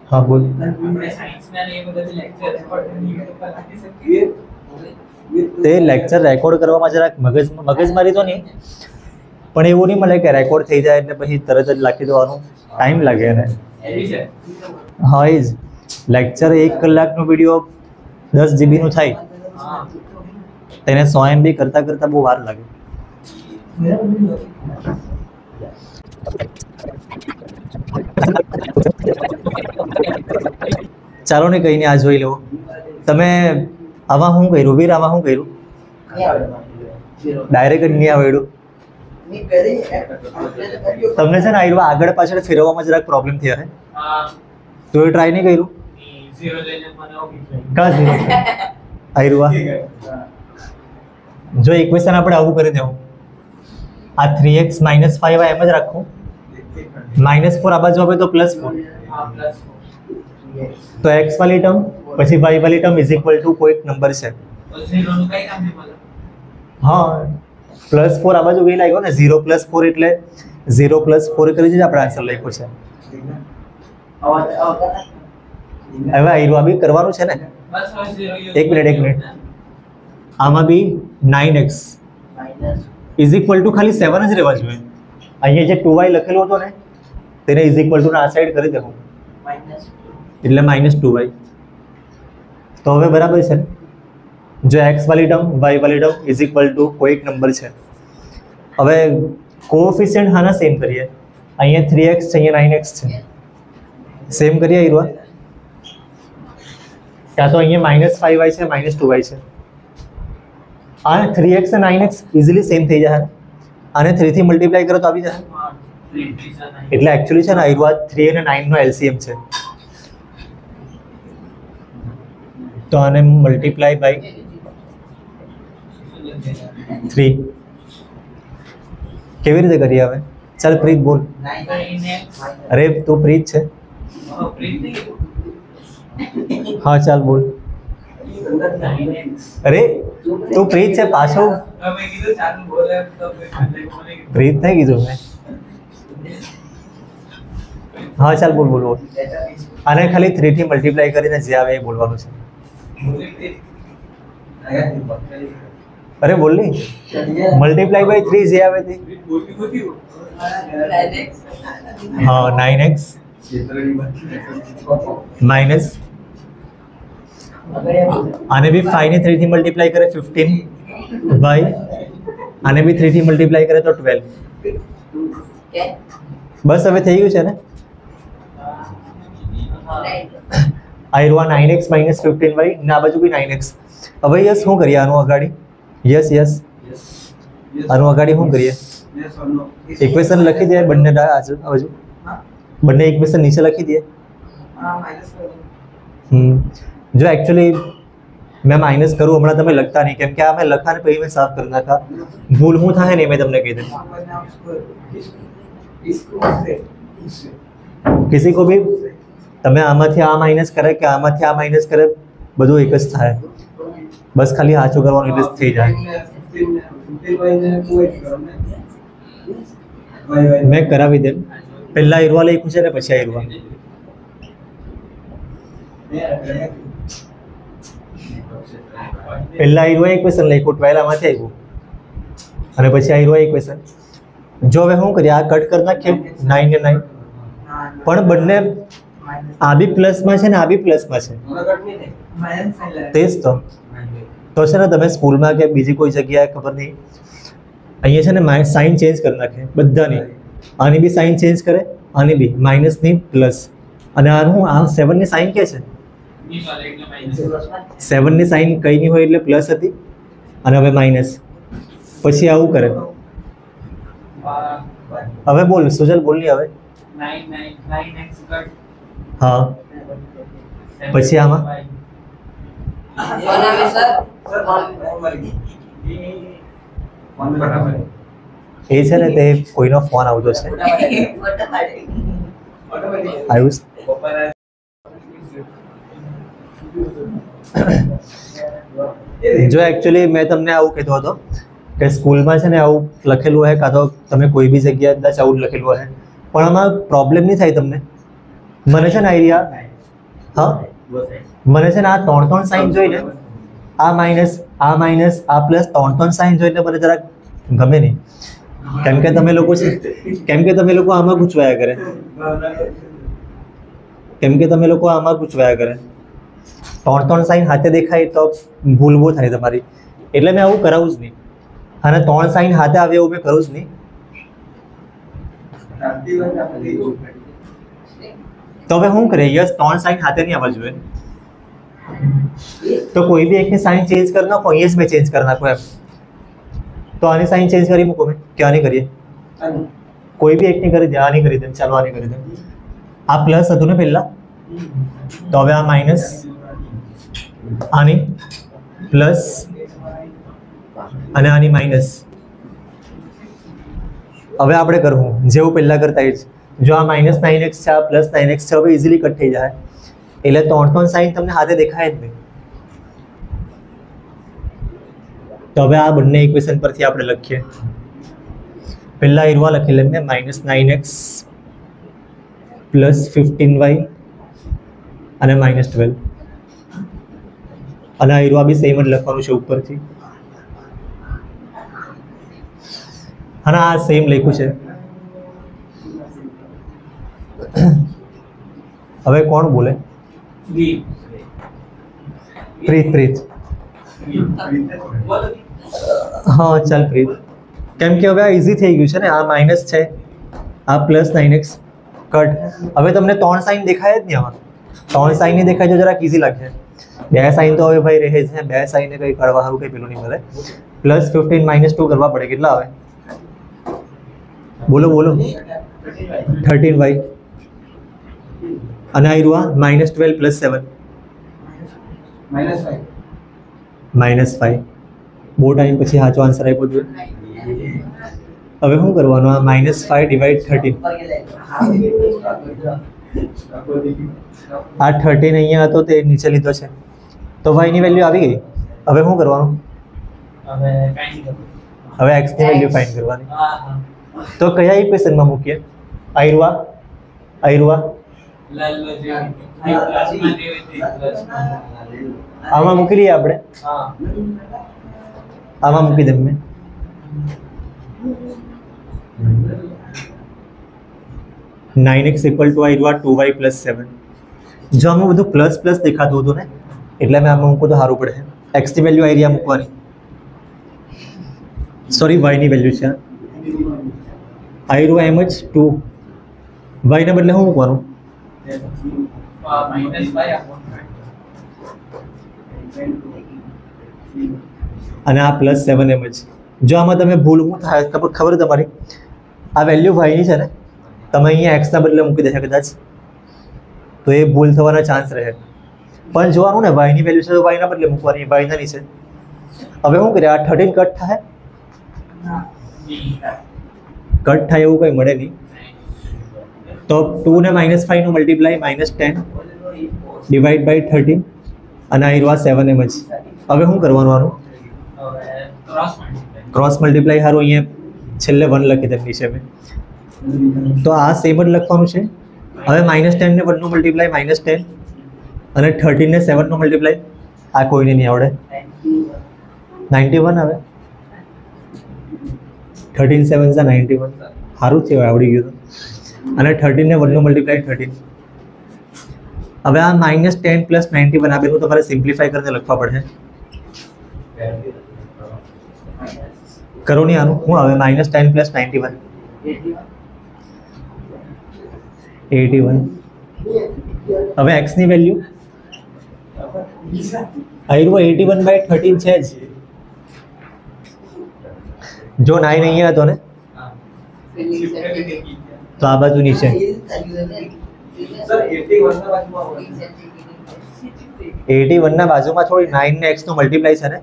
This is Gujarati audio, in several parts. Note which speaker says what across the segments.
Speaker 1: हाँ बोल। તે લેક્ચર રેકોર્ડ કરવામાં જરાક મગજમારી તો નહીં, પણ એવું નહીં મળે કે રેકોર્ડ થઈ જાય એટલે પછી તરત જ લખી દેવાનું, ટાઈમ લાગે એને. હા એ જ લેક્ચર 1 કલાકનો વિડીયો 10 GB નું થાય, તેને 100 MB કરતાં બહુ વાર લાગે. ચાલો ને કંઈ નહીં, આ જોઈ લો તમે. આમાં શું કર્યું વીર? આમાં શું કર્યું? ડાયરેક્ટ નહીં આવડ્યું તમને છે ને. આવ્યું આગળ પાછળ ફેરવવામાં જરાક પ્રોબ્લેમ થયો હે, તો એ ટ્રાય નહીં કર્યું? કા ઝીરો આવ્યું? જો ઇક્વેશન આપણે આવું કરી દેવું, આ 3x - 5 એમ જ રાખવું, -4 આ બાજુ આવે તો +4, તો x વાળી ટર્મ પછી y વાળી ટર્મ ઇઝ ઇક્વલ ટુ કોઈક નંબર છે. હા +4 આ બાજુ કઈ લાગ્યો ને, 0 + 4 એટલે 0 + 4 કરી દીધું, આપણે આન્સર લખ્યો છે. હવે આ બી કરવાનું છે ને. એક મિનિટ, આમાં બી 9x ઇઝ ઇક્વલ ટુ ખાલી 7 જ રહેવા જોઈએ. અહીંયા જે 2y લખેલું હતું ને તેને ઇઝ ઇક્વલ ટુ આ સાઈડ કરી દેવું, એટલે -2y. તો હવે બરાબર છે ને. જો x વાળી ટર્મ y વાળી ટર્મ ઇઝ ઇક્વલ ટુ કોઈક નંબર છે. હવે કોએફિશિયન્ટ હાના સેમ કરીએ, અહીંયા 3x છે, અહીંયા 9x છે, સેમ કરીએ. ઈરવા ત્યાં તો અહીંયા -5y છે, -2y છે. આ 3x અને 9x ઇઝીલી સેમ થઈ જાય, અને 3 થી મલ્ટીપ્લાય કરો તો આવી જાય. એટલે એકચ્યુઅલી છે ને ઈરવા 3 અને 9 નો LCM છે. તો આને મલ્ટીપ્લાય બાય 3 કેવી રીતે કરીએ હવે? ચાલ પ્રીત બોલ. અરે તું પ્રીત છે? હા ચાલ બોલ. અરે તું પ્રીત છે પાછો? પ્રીત નહીં કીધું મેં. હા ચાલ બોલ બોલ બોલ. આને ખાલી 3 થી મલ્ટીપ્લાય કરીને જે આવે એ બોલવાનું છે. અરે બોલ નહીં, મલ્ટીપ્લાય બાય 3 જે આવે તે. હા 9x માઇનસ આને બી 5 ને 3 થી મલ્ટીપ્લાય કરે 15y, આને બી 3 થી મલ્ટીપ્લાય કરે તો 12. બસ હવે થઈ ગયું છે ને. આ 9x - 15y ને આ બાજુ બી 9x. હવે યસ શું કરીએ આનું અગાડી? યસ આનું અગાડી શું કરીએ? ઇક્વેશન લખી દે બંને બાજુ, બંને ઇક્વેશન નીચે લખી દે. જો એકચ્યુઅલી મેં માઇનસ કરું હમણાં તમે લખતા નહીં, કેમ કે આ મેં લખા ને પછી મેં સાફ કરી નાખા. ભૂલ શું થાય ને મેં તમને કહી દઉં. કિસી કો ભી તમે આમાંથી આ માઇનસ કરે કે આમાંથી આ માઇનસ કરે, બધું એક જ થાય. બસ ખાલી સાચું કરવાનું એટલે થઈ જાય. મેં કરાવી દે. પહેલા ઈરવા લખ્યું છે ને પછી ઈરવા. પહેલા ઈરવા ઇક્વેશન લખ્યું 12 આમાંથી આવ્યું, અને પછી આ ઈરવા ઇક્વેશન. જો હવે શું કરીએ, આ કટ કરી નાખીએ 9 ને 9, પણ બંને આ બી પ્લસમાં છે ને આ બી પ્લસમાં છે. તે જ તો છે ને. તમે સ્કૂલમાં કે બીજી કોઈ જગ્યાએ ખબર નહીં, અહીંયા છે ને સાઇન ચેન્જ કરી નાખે બધાની. આની બી સાઇન ચેન્જ કરે, આની બી માઇનસની પ્લસ. અને આનું આ 7 ની સાઇન કે છે, 7 ની સાઇન કઈ નહીં હોય એટલે પ્લસ હતી, અને હવે માઇનસ. પછી આવું કરે. હવે બોલ સુજલ, બોલ નહીં હવે. હા પછી આમાં એ છે ને તે કોઈનો ફોન આવતો છે. આયુષ જો એકચ્યુઅલી મેં તમને આવું કીધું હતું કે સ્કૂલમાં છે ને આવું લખેલું હોય, કાં તો તમે કોઈ બી જગ્યાએ કદાચ આવું લખેલું હોય, પણ આમાં પ્રોબ્લેમ નહીં થાય તમને. મને છે ને આઈડિયા, હા મને છે ને આ 3 સાઈન જોઈને આ માઇનસ આ પ્લસ 3 સાઈન જોઈને મને જરાક ગમે નહીં, કેમ કે તમે લોકો આમાં ગૂંચવાયા કરે, ત્રણ સાઈન હાથે દેખાય તો ભૂલ બહુ થાય તમારી, એટલે મેં આવું કરાવું જ નહીં, અને 3 સાઈન હાથે આવે એવું મેં કરું જ નહીં. તો હવે શું કરે, યસ 3 સાઈન હાથે નહીં આવવા જોઈએ, તો કોઈ બી એકની સાઈન ચેન્જ કરી નાખો, અહીંયા જ મેં ચેન્જ કરી નાખો એમ. તો આની સાઈન ચેન્જ કરી મૂકો મેં, કે આની કરીએ, કોઈ બી એકની કરી દે, આની કરી દે, ચાલો આની કરી દે. આ પ્લસ હતું ને પહેલા, તો હવે આ માઇનસ, આની પ્લસ અને આની માઇનસ. હવે આપણે કરવું જેવું પહેલા કરતા જ, જો આ -9x છે, આ +9x છે, હવે ઇઝીલી કટ થઈ જાય, એટલે 3 સાઈન તમને હાથે દેખાય જ નહીં. તો હવે આ બંને ઇક્વેશન પરથી આપણે લખીએ. પહેલા એરવા લખી લઈએ, -9x +15y અને -12, અને આ એરવા બી સેમ જ લખવાનું છે ઉપરથી, અને આ સેમ લખ્યું છે. હવે કોણ બોલે? પ્રીત. હા ચાલ પ્રીત, કેમ કે હવે આ ઇઝી થઈ ગયું છે ને, આ માઇનસ છે, આ +9x કટ. હવે તમને 3 સાઈન દેખાય જ નહીં, આમાં 3 સાઈન નહીં દેખાય તો જરાક ઇઝી લાગે. 2 સાઈન તો હવે ભાઈ રહે છે, 2 સાઈને કંઈ કરવા સારું કંઈ પેલું નહીં મળે. +15 -2 કરવા પડે, કેટલા આવે? બોલો 13y, અને આ રહ્યું -12 + 7 -5. બહુ ટાઈમ પછી સાચો આન્સર આપ્યો જોઈએ. હવે શું કરવાનું, આ -5 / 13, આ 13 અહીંયા હતો તે નીચે લીધો છે, તો y ની વેલ્યુ આવી ગઈ. હવે શું કરવાનું, હવે x ની વેલ્યુ ફાઇન્ડ કરવાની. તો કયા ઇક્વેશનમાં મૂકીએ? આયરવા આમાં મૂકી લઈએ આપણે, આમાં મૂકી દઈએ મેં. -9x = આયરવા 2y + 7. જો આમાં બધું પ્લસ દેખાતું હતું ને, એટલે મેં આમાં મૂકું તો સારું પડે. x ની વેલ્યુ આયરિયા મૂકવાની, સોરી y ની વેલ્યુ છે આયરવા, એમ જ 2 y ને બદલે શું મૂકવાનું? અને આ +7 એમ જ. જો આમાં તમે ભૂલ શું થાય ખબર તમારી, આ વેલ્યુ y ની છે ને, તમે અહીંયા x ના બદલે મૂકી દેશો કદાચ, તો એ ભૂલ થવાના ચાન્સ રહે. પણ જોવાનું ને, y ની વેલ્યુ છે તો y ના બદલે મૂકવાની, y ના નીચે. હવે શું કરીએ, આ 13 કટ થાય, કટ થાય એવું કંઈ મળે નહીં, તો 2 ને -5 નું મલ્ટીપ્લાય -10 ડિવાઈડ બાય 13, અને આ રહ્યું 7 એમ જ. હવે શું કરવાનું, આનું ક્રોસ મલ્ટીપ્લાય સારું, અહીંયા છેલ્લે 1 લખી દે નીચે મેં, તો આ સેમ જ લખવાનું છે. હવે -10 ને 1 નું મલ્ટીપ્લાય -10, અને 13 ને 7 નું મલ્ટીપ્લાય, આ કોઈને નહીં આવડે, 91 આવે. 13 7 = 91, સારું થયું આવડી ગયું. અને 13 ને 1 નું મલ્ટીપ્લાય 13. હવે આ -10 + 91 આ બેનું તમારે સિમ્પ્લિફાય કરીને લખવા પડશે. કરો નહીં, આનું શું આવે, -10 + 91 81. હવે x ની વેલ્યુ આયરું 81/13 છે જ. જો 9 અહીંયા હતો ને, તો આ બાજુ નીચે 81 ના બાજુમાં થોડી 9 ને x નો મલ્ટીપ્લાય છે ને,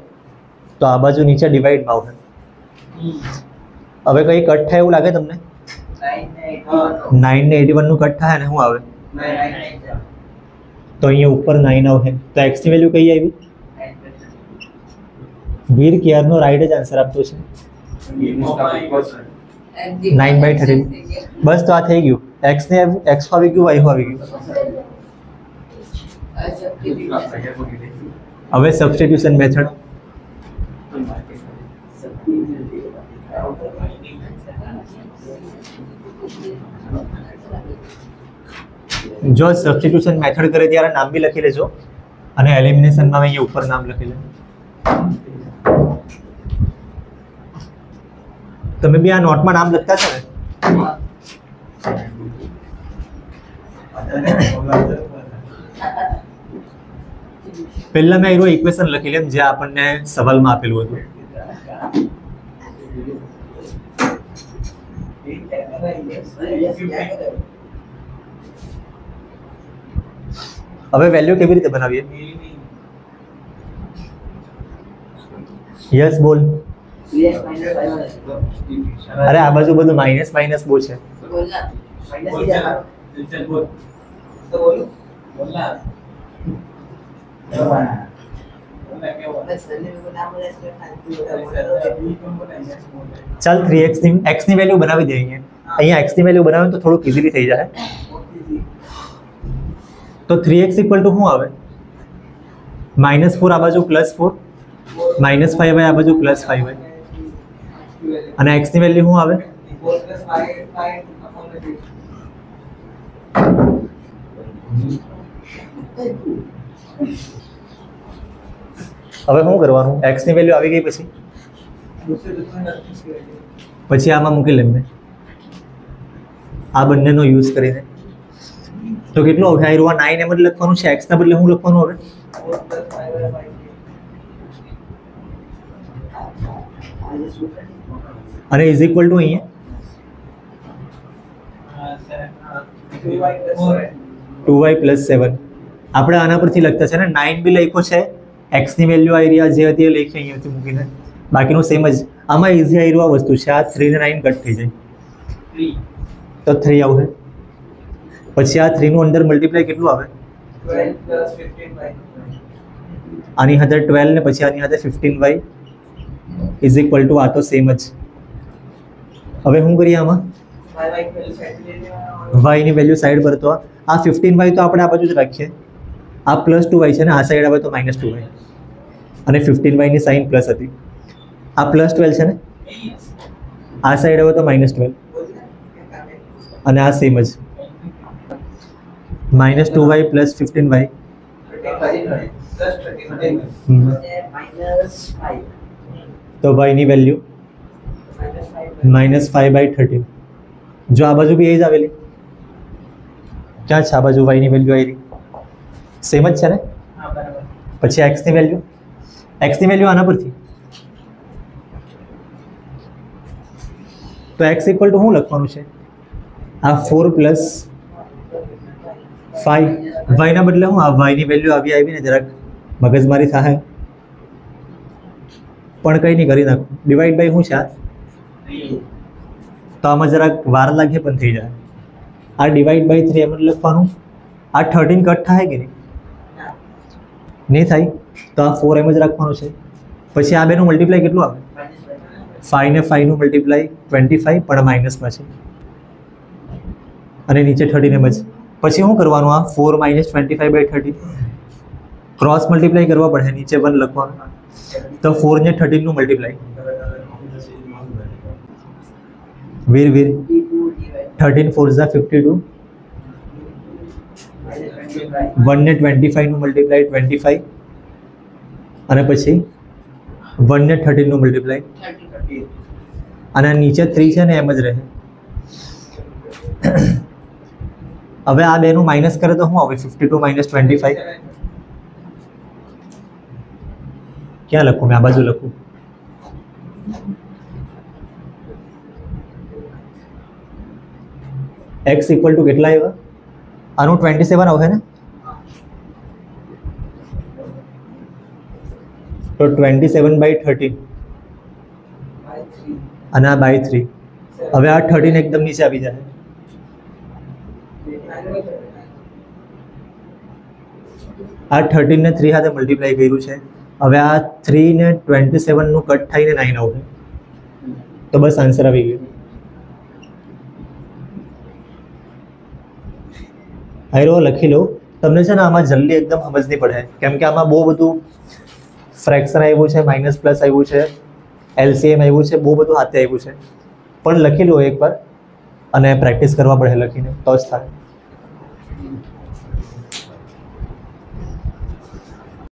Speaker 1: તો આ બાજુ નીચે ડિવાઈડમાં આવશે. હવે કઈ કટ થાય એવું લાગે તમને? 9 ને 81 નું કટ થાય ને શું આવે? તો અહીંયા ઉપર 9 આવશે, તો x ની વેલ્યુ કઈ આવી? વીર ક્યારનો રાઈટ જ આન્સર આપતો છે, 9/13. બસ તો આ થઈ ગયું. x ને x આવી ગયું, y આવી ગયું. હવે સબસ્ટિટ્યુશન મેથડ. જો સબસ્ટિટ્યુશન મેથડ કરે ત્યારે નામ બી લખી લેજો અને એલિમિનેશનમાં અહીંયા ઉપર નામ લખી લે. તમે બી આ નોટમાં નામ લખતા છો ને? પહેલા મેં એનું ઇક્વેશન લખી લેમ જે આપણને સવાલમાં આપેલું હતું. હવે વેલ્યુ કેવી રીતે બનાવીએ? યસ બોલ. અરે આ બાજુ બધું માઇનસ માઇનસ બહુ છે. ચાલ 3x ની x ની વેલ્યુ બનાવી દઈએ. અહીંયા x ની વેલ્યુ બનાવે તો થોડુંક ઇઝીલી થઈ જાય. તો 3x ઇક્વલ ટુ શું આવે? -4 આ બાજુ +4, -5y આ બાજુ +5y, અને x ની વેલ્યુ શું આવે? હવે શું કરવાનું? x ની વેલ્યુ આવી ગઈ પછી આમાં મૂકી લેમ મેં આ બંનેનો યુઝ કરીને. તો કેટલું આવશે? આ 9 એમ જ લખવાનું છે. x ના બદલે શું લખવાનું હવે? અને ઇઝ ઇક્વલ ટુ અહીંયા 2y + 7. આપણે આના પરથી લખતા છે ને 9 બી લખ્યો છે, x ની વેલ્યુ આવી રહ્યા જે હતી એ લખી અહીંયાથી મૂકીને, બાકીનું સેમ જ. આમાં ઇઝી આવી રહ્યું આ વસ્તુ છે. આ 3 ને 9 કટ થઈ જાય તો 3 આવશે. પછી આ 3 નું અંદર મલ્ટીપ્લાય કેટલું આવે?
Speaker 2: 12 + 15y.
Speaker 1: આની અંદર 12 ને પછી આની અંદર 15y ઇઝ ઇક્વલ ટુ આ તો સેમ જ. હવે શું કરીએ આમાં? y ની વેલ્યુ સાઈડ પર. તો આ 15y તો આપણે આ બાજુ જ રાખીએ. આ +2y છે ને, આ સાઈડ આવે તો -2y, અને 15y ની સાઈન પ્લસ હતી. આ +12 છે ને, આ સાઈડ આવે તો -12, અને આ સેમ જ. -2y + 15y તો y ની વેલ્યુ -5/13. જો આ બાજુ બી એ જ આવેલી. ક્યાં છે આ બાજુ? y ની વેલ્યુ આવી સેમ જ છે ને. પછી x ની વેલ્યુ આના પરથી. તો x ઇક્વલ ટુ શું લખવાનું છે? આ 4 + 5 y ના બદલે હું આ y ની વેલ્યુ આવી ને જરાક મગજમારી થાય પણ કંઈ નહીં, કરી નાખું. ડિવાઈડ બાય શું છે આ? તો આમાં જરાક વાર લાગે પણ થઈ જાય. આ ડિવાઈડ બાય 3 એમ જ લખવાનું. આ 13 કટ થાય કે નહીં થાય? તો આ 4 એમ જ રાખવાનું છે. પછી આ બેનું મલ્ટીપ્લાય કેટલું આવે? 5 ને 5 નું મલ્ટીપ્લાય 25, પણ માઇનસમાં છે, અને નીચે 13 એમ જ. પછી શું કરવાનું? આ 4 - 25/13 ક્રોસ મલ્ટીપ્લાય કરવા પડે, નીચે 1 લખવાનું. તો 4 ને 13 નું મલ્ટીપ્લાય. વીર 13 4 = 52, 1 ને 25 નું મલ્ટીપ્લાય 25, અને પછી 1 ને 13 નું મલ્ટીપ્લાય, અને નીચે 3 છે ને એમ જ રહે. હવે આ બેનું માઇનસ કરે તો શું આવે? 52 - 25. ક્યાં લખું મેં? આ બાજુ લખું. x ઇક્વલ ટુ કેટલા આવ્યા? આનું 27 આવશે ને. તો 27/13, અને આ by 3. હવે આ 13 એકદમ નીચે આવી જાય. આ 13 ને 3 સાથે મલ્ટીપ્લાય કર્યું છે. હવે આ 3 ને 27 નું કટ થઈને 9 આવશે. તો બસ આન્સર આવી ગયો. આયરો લખી લો. તમને છે ને આમાં જલ્દી એકદમ સમજ નહીં પડે, કેમ કે આમાં બહુ બધું ફ્રેક્શન આવ્યું છે, માઇનસ પ્લસ આવ્યું છે, એલસીએમ આવ્યું છે, બહુ બધું હાથે આવ્યું છે. પણ લખી લો એકવાર અને પ્રેક્ટિસ કરવા પડે લખીને તો જ થાય.